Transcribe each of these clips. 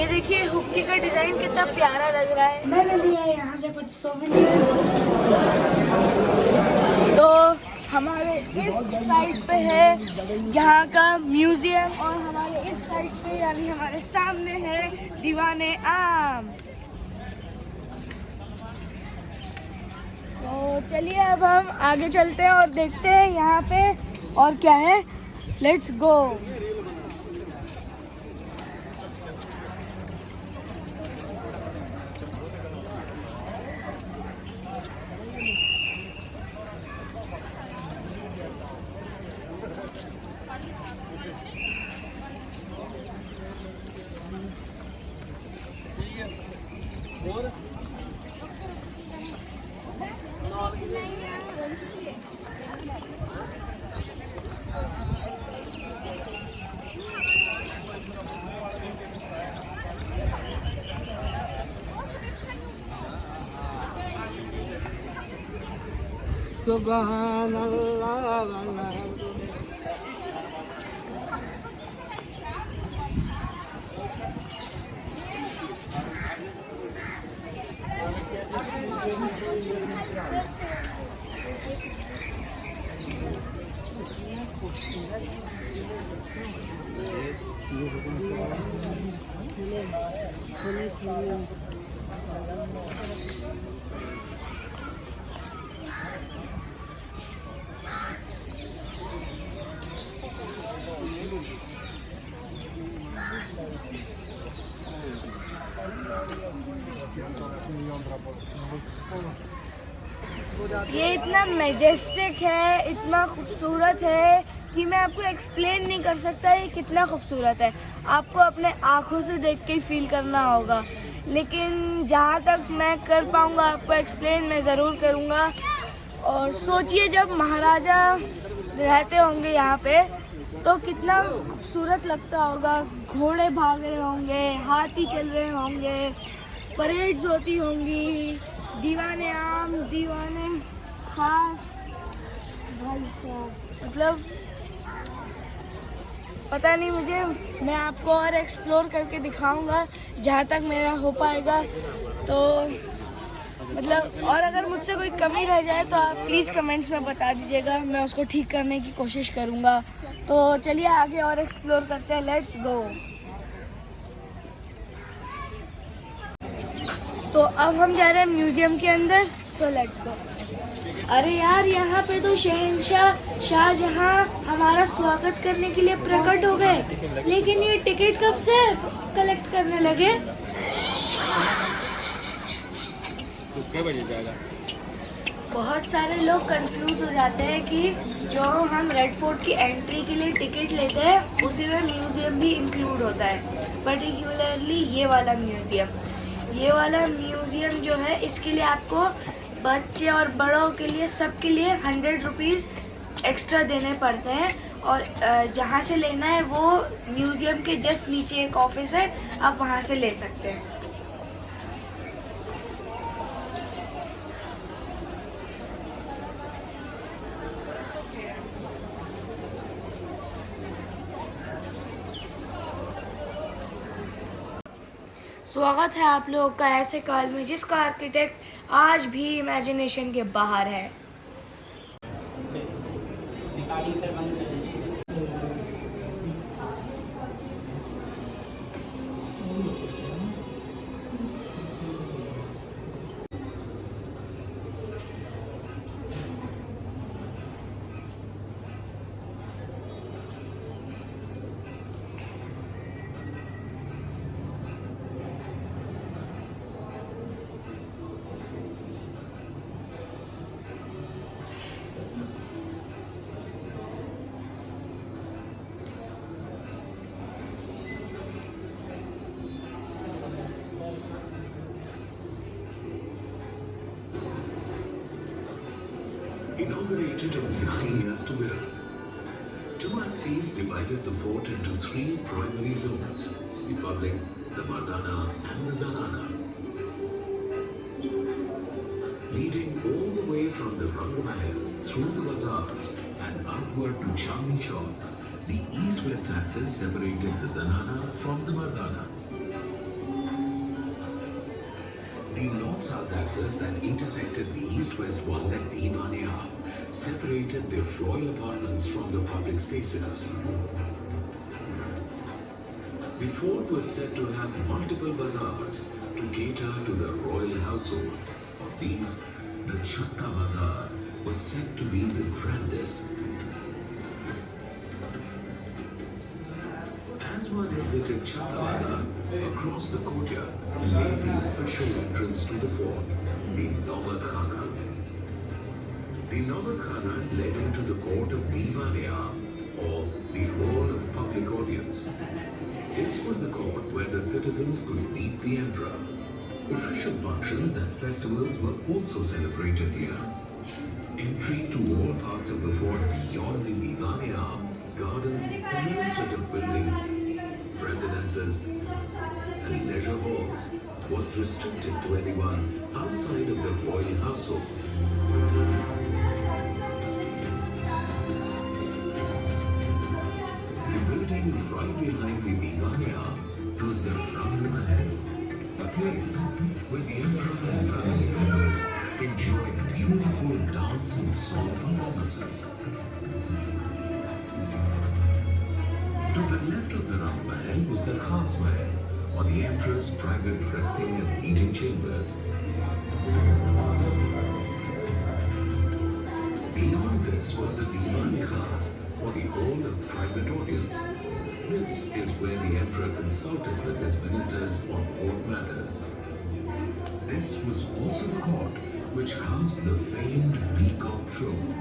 ये देखिए हुक्की का डिजाइन कितना प्यारा लग रहा है। मैंने लिया है यहाँ से कुछ सोवेनिर्स। तो हमारे इस साइड पे है यहाँ का म्यूजियम और हमारे इस साइड पे यानी हमारे सामने है दीवाने आम। तो चलिए अब हम आगे चलते हैं और देखते हैं यहाँ पे और क्या है। Let's go. सुभान अल्लाह। ये इतना मैजेस्टिक है, इतना खूबसूरत है कि मैं आपको एक्सप्लेन नहीं कर सकता ये कितना खूबसूरत है। आपको अपने आँखों से देख के ही फील करना होगा, लेकिन जहाँ तक मैं कर पाऊँगा आपको एक्सप्लेन मैं ज़रूर करूँगा। और सोचिए जब महाराजा रहते होंगे यहाँ पे तो कितना खूबसूरत लगता होगा। घोड़े भाग रहे होंगे, हाथी चल रहे होंगे, परेड्स होती होंगी, दीवाने आम, दीवाने खास। भाई साहब मतलब पता नहीं, मुझे मैं आपको और एक्सप्लोर करके दिखाऊंगा जहाँ तक मेरा हो पाएगा। तो मतलब और अगर मुझसे कोई कमी रह जाए तो आप प्लीज़ कमेंट्स में बता दीजिएगा, मैं उसको ठीक करने की कोशिश करूँगा। तो चलिए आगे और एक्सप्लोर करते हैं। Let's go. तो अब हम जा रहे हैं म्यूजियम के अंदर, तो लेट्स गो। अरे यार यहाँ पे तो शहंशाह शाहजहां हमारा स्वागत करने के लिए प्रकट हो गए, लेकिन ये टिकट कब से कलेक्ट करने लगे? बहुत सारे लोग कंफ्यूज हो जाते हैं कि जो हम रेड फोर्ट की एंट्री के लिए टिकट लेते हैं उसी में म्यूजियम भी इंक्लूड होता है। पर्टिकुलरली ये वाला म्यूजियम जो है इसके लिए आपको बच्चे और बड़ों के लिए सबके लिए 100 रुपीज़ एक्स्ट्रा देने पड़ते हैं। और जहाँ से लेना है वो म्यूजियम के जस्ट नीचे एक ऑफिस है, आप वहाँ से ले सकते हैं। स्वागत है आप लोगों का ऐसे काल में जिसका आर्किटेक्ट आज भी इमेजिनेशन के बाहर है। Inaugurated on 16 years to build, two axes divided the fort into three primary zones: the public, the Mardana and the Zanana. Leading all the way from the Rangamahal through the bazaars and outward to Chandni Chowk, the east-west axis separated the Zanana from the Mardana. The north-south axis that intersected the east-west wall at Divan-e-Aam separated the royal apartments from the public spaces. The fort was said to have multiple bazaars to cater to the royal household. Of these, the Chatta Bazaar was said to be the grandest. As one exited Chatta Bazaar, across the courtyard lay the official entrance to the fort, the Nawab Khana. The Nawab Khana led into the court of Divan-e-Aam, or the Hall of Public Audience. This was the court where the citizens could meet the emperor. Official functions and festivals were also celebrated here. Entry to all parts of the fort beyond the Divan-e-Aam, gardens, administrative buildings, residences, and leisure halls was restricted to anyone outside of the royal household. The building right behind the Divan-e-Aam was the Rang Mahal, a place where the emperor and family members enjoyed beautiful dance and song performances. To the left of the Rang Mahal was the Khas Mahal, or the emperor's private resting and meeting chambers. Beyond this was the Divan-e-Khas, or the hall of private audience. This is where the emperor consulted with his ministers on court matters. This was also the court which housed the famed peacock throne.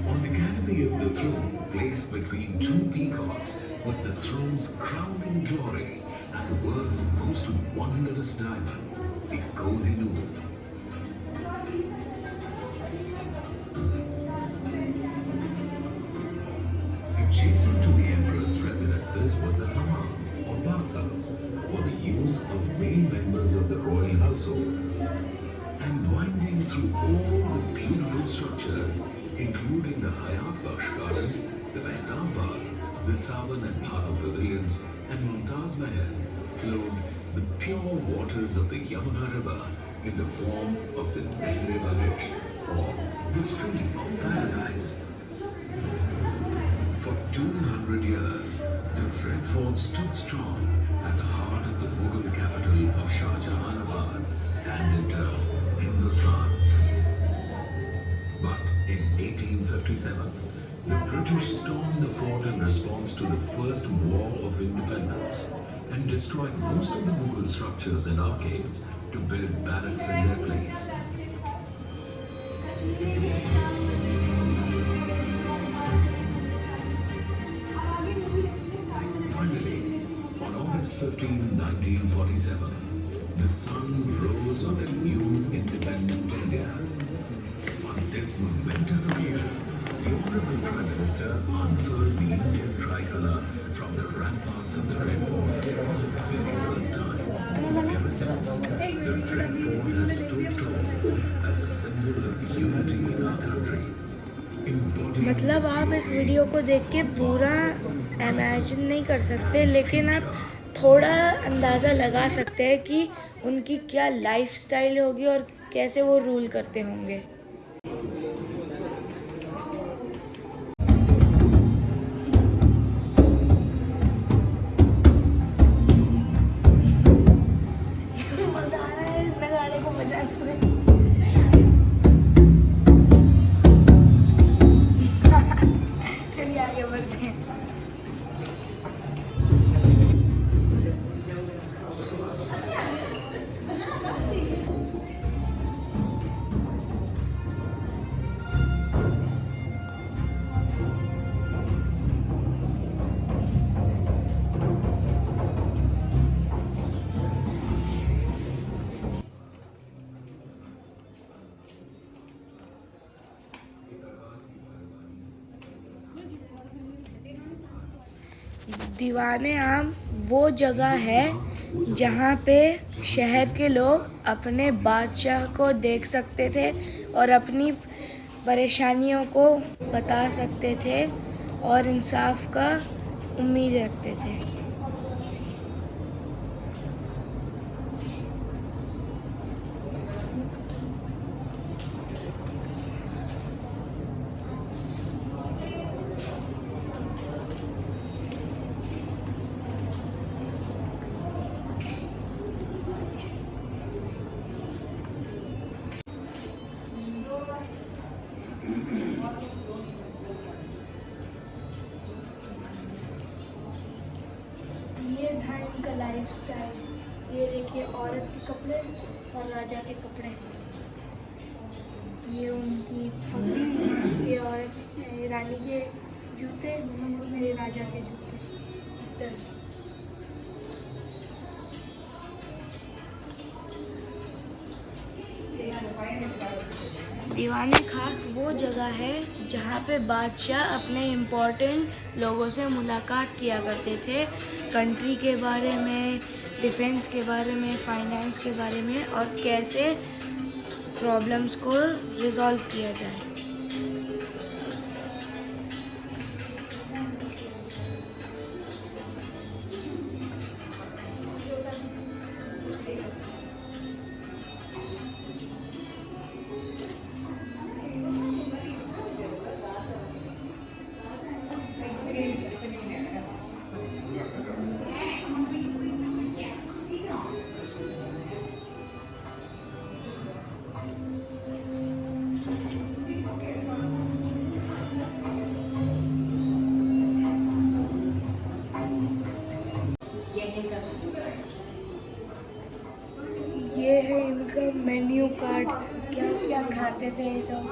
On the canopy of the throne, placed between two peacocks, was the throne's crowning glory and the world's most wondrous diamond, the Kohinoor. Adjacent to the emperor's residences was the hammam, or bathhouse, for the use of male members of the royal household. And winding through all the beautiful structures, including the Hayat Bakhsh Gardens, the Mehtab Bagh, the Sawan and Bhanu Pavilions, and Mumtaz Mahal, flowed the pure waters of the Yamuna River in the form of the Nehre Balish, or the stream of paradise. For 200 years, the Red Fort stood strong at the heart of the Mughal capital of Shah Jahanabad and in turn, Hindustan. But in 1857, the British stormed the fort in response to the First War of Independence and destroyed most of the Mughal structures and arcades to build barracks in their place. Finally, on August 15, 1947, the sun rose on a new independent India. On this momentous occasion, the Honorable Prime Minister unfurled the Indian tricolour from the ramparts of the Red Fort for the very first time. Ever since, the Red Fort has stood tall as a symbol of unity in our country. मतलब आप इस video को देख के पूरा imagine नहीं कर सकते, लेकिन आप थोड़ा अंदाज़ा लगा सकते हैं कि उनकी क्या लाइफस्टाइल होगी और कैसे वो रूल करते होंगे। मज़ा आ रहा है इतना गाने को बजाने में। चलिए आगे बढ़ते हैं। दीवान-ए-आम वो जगह है जहाँ पे शहर के लोग अपने बादशाह को देख सकते थे और अपनी परेशानियों को बता सकते थे और इंसाफ का उम्मीद रखते थे। ये था इनका लाइफस्टाइल। ये देखिए औरत के कपड़े और राजा के कपड़े। ये उनकी पगड़ी, ये औरत ये रानी के जूते, ये राजा के जूते। इधर दीवानी खास वो जगह है जहाँ पे बादशाह अपने इम्पोर्टेंट लोगों से मुलाकात किया करते थे, कंट्री के बारे में, डिफेंस के बारे में, फाइनेंस के बारे में, और कैसे प्रॉब्लम्स को रिजॉल्व किया जाए। ये है इनका मेन्यू कार्ड, क्या क्या खाते थे ये लोग।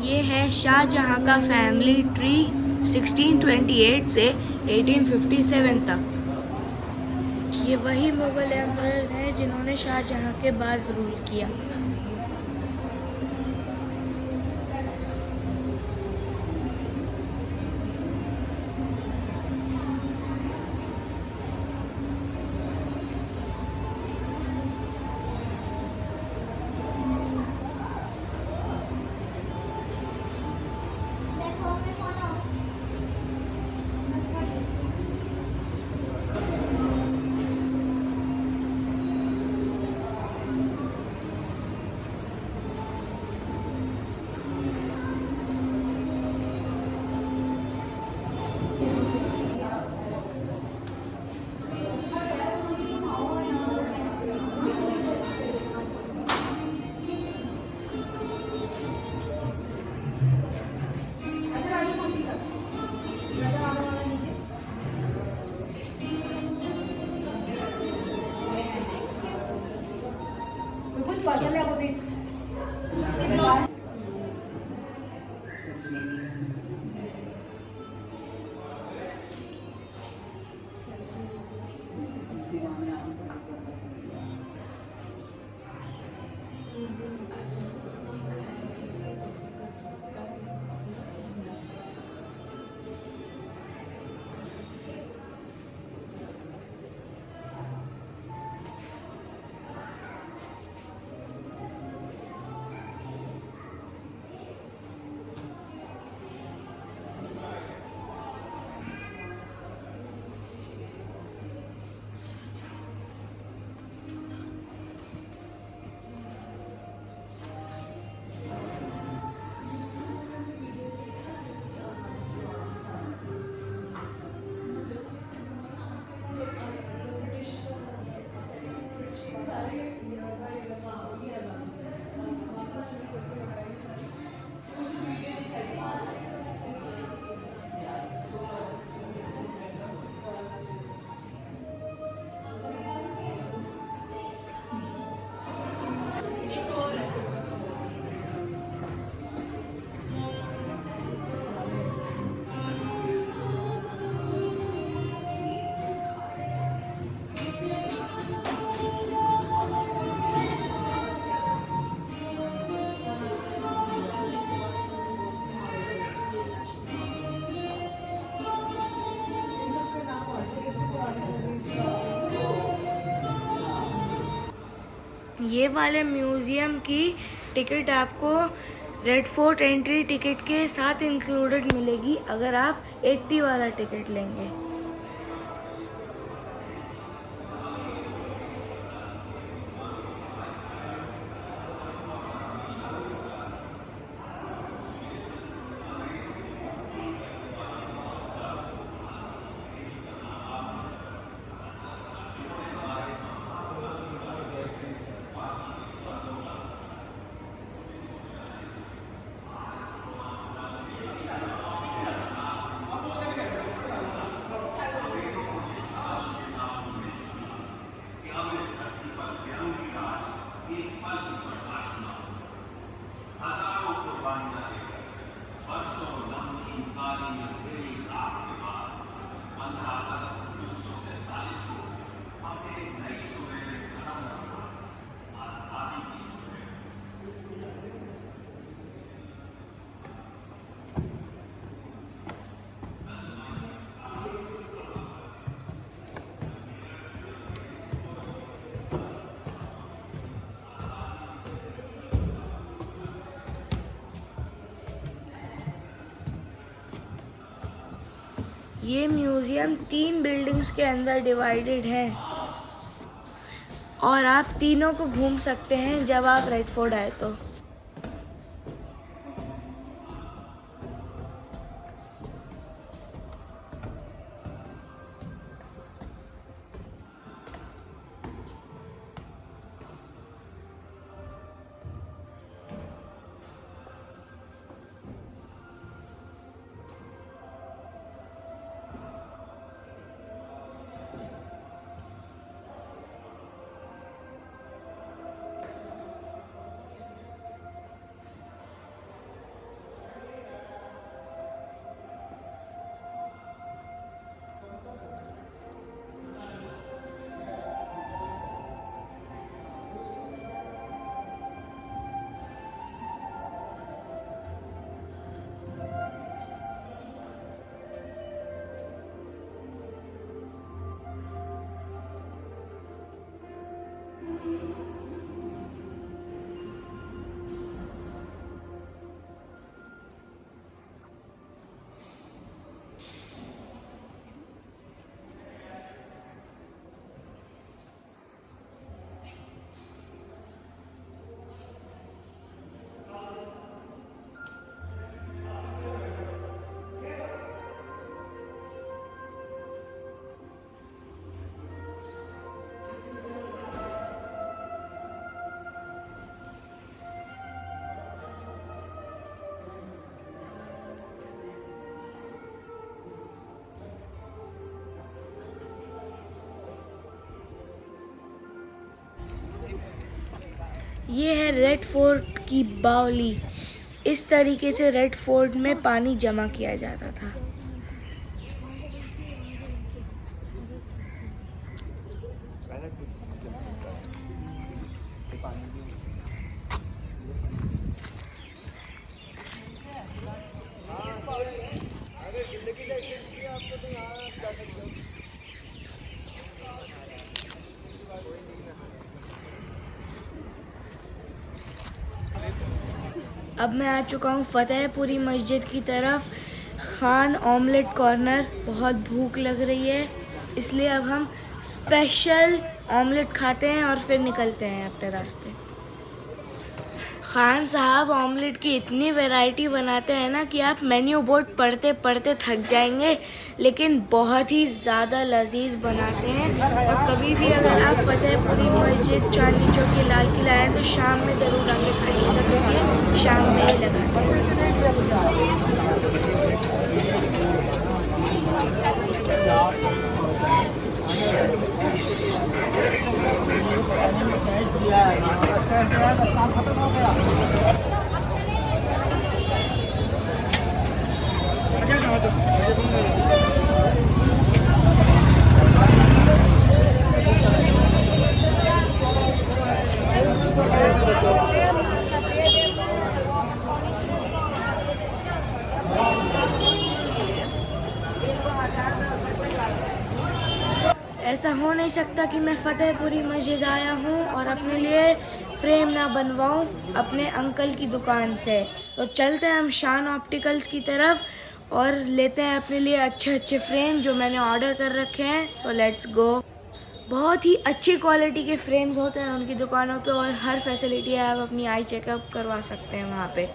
ये है शाहजहाँ का फैमिली ट्री 1628 से 1857 तक। ये वही मुगल एम्परर हैं जिन्होंने शाहजहाँ के बाद रूल किया। ये वाले म्यूज़ियम की टिकट आपको रेड फोर्ट एंट्री टिकट के साथ इंक्लूडेड मिलेगी अगर आप 80 वाला टिकट लेंगे। ये म्यूज़ियम 3 बिल्डिंग्स के अंदर डिवाइडेड है और आप तीनों को घूम सकते हैं जब आप रेड फोर्ट आए तो। ये है रेड फोर्ट की बावली। इस तरीके से रेड फोर्ट में पानी जमा किया जाता था। अब मैं आ चुका हूँ फतेहपुरी मस्जिद की तरफ। Khan omelette corner. बहुत भूख लग रही है इसलिए अब हम स्पेशल ऑमलेट खाते हैं और फिर निकलते हैं अपने रास्ते। खान साहब ऑमलेट की इतनी वैरायटी बनाते हैं ना कि आप मेन्यू बोर्ड पढ़ते पढ़ते थक जाएंगे, लेकिन बहुत ही ज़्यादा लजीज बनाते हैं। और कभी भी अगर आप फतेहपुरी मस्जिद, चांदनी चौक या लाल किला आए तो शाम में ज़रूर आके खाइएगा क्योंकि शाम में ही लगाते ऐसा हो नहीं सकता कि मैं फतेहपुरी मस्जिद आया हूँ और अपने लिए फ्रेम ना बनवाऊं अपने अंकल की दुकान से। तो चलते हैं हम शान ऑप्टिकल्स की तरफ और लेते हैं अपने लिए अच्छे अच्छे फ्रेम जो मैंने ऑर्डर कर रखे हैं। तो लेट्स गो। बहुत ही अच्छी क्वालिटी के फ्रेम्स होते हैं उनकी दुकानों पे और हर फैसिलिटी है, आप अपनी आई चेकअप करवा सकते हैं वहाँ पे।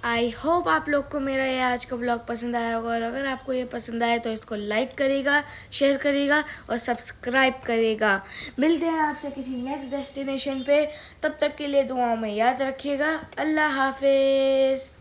आई होप आप लोग को मेरा ये आज का ब्लॉग पसंद आया होगा, और अगर आपको ये पसंद आए तो इसको लाइक करिएगा, शेयर करिएगा और सब्सक्राइब करिएगा। मिलते हैं आपसे किसी नेक्स्ट डेस्टिनेशन पे, तब तक के लिए दुआओं में याद रखिएगा। अल्लाह हाफिज़।